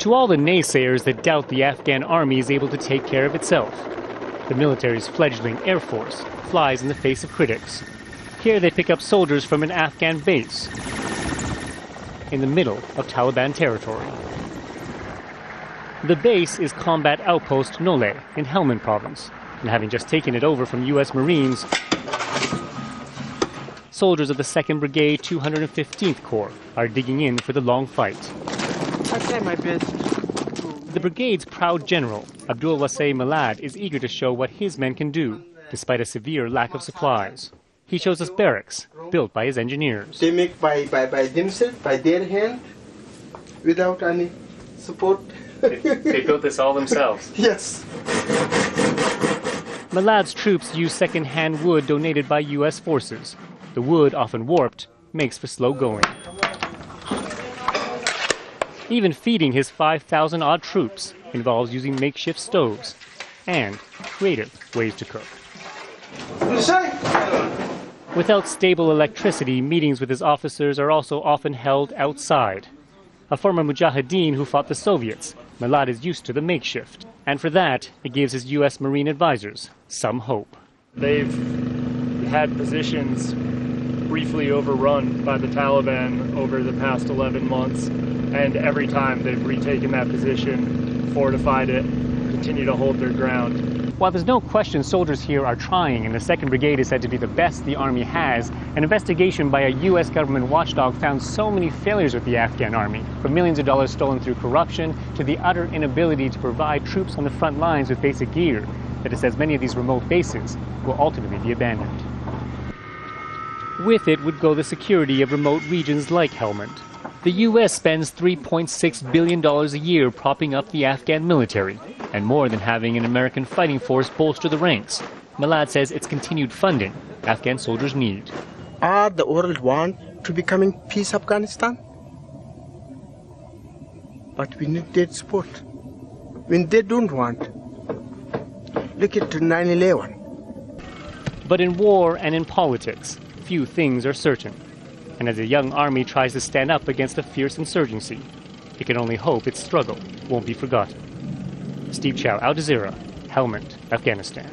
To all the naysayers that doubt the Afghan army is able to take care of itself, the military's fledgling air force flies in the face of critics. Here they pick up soldiers from an Afghan base in the middle of Taliban territory. The base is combat outpost Nole in Helmand province, and having just taken it over from U.S. Marines, soldiers of the 2nd Brigade 215th Corps are digging in for the long fight. I try my best. The brigade's proud general, Abdul Wasay Malad, is eager to show what his men can do, despite a severe lack of supplies. He shows us barracks, built by his engineers. They make by themselves, by their hand, without any support. They built this all themselves? Yes. Malad's troops use second-hand wood donated by U.S. forces. The wood, often warped, makes for slow going. Even feeding his 5,000-odd troops involves using makeshift stoves and creative ways to cook. Without stable electricity, meetings with his officers are also often held outside. A former mujahideen who fought the Soviets, Malad is used to the makeshift, and for that, it gives his U.S. Marine advisors some hope. They've had positions briefly overrun by the Taliban over the past 11 months, and every time they've retaken that position, fortified it, continue to hold their ground. While there's no question soldiers here are trying, and the 2nd Brigade is said to be the best the Army has, an investigation by a U.S. government watchdog found so many failures with the Afghan Army, from millions of dollars stolen through corruption to the utter inability to provide troops on the front lines with basic gear, that it says many of these remote bases will ultimately be abandoned. With it would go the security of remote regions like Helmand. The U.S. spends $3.6 billion a year propping up the Afghan military, and more than having an American fighting force bolster the ranks. Malad says it's continued funding Afghan soldiers need. The world want to become in peace Afghanistan, but we need their support. When they don't want, look at 9/11. But in war and in politics, few things are certain. And as a young army tries to stand up against a fierce insurgency, it can only hope its struggle won't be forgotten. Steve Chao, Al Jazeera, Helmand, Afghanistan.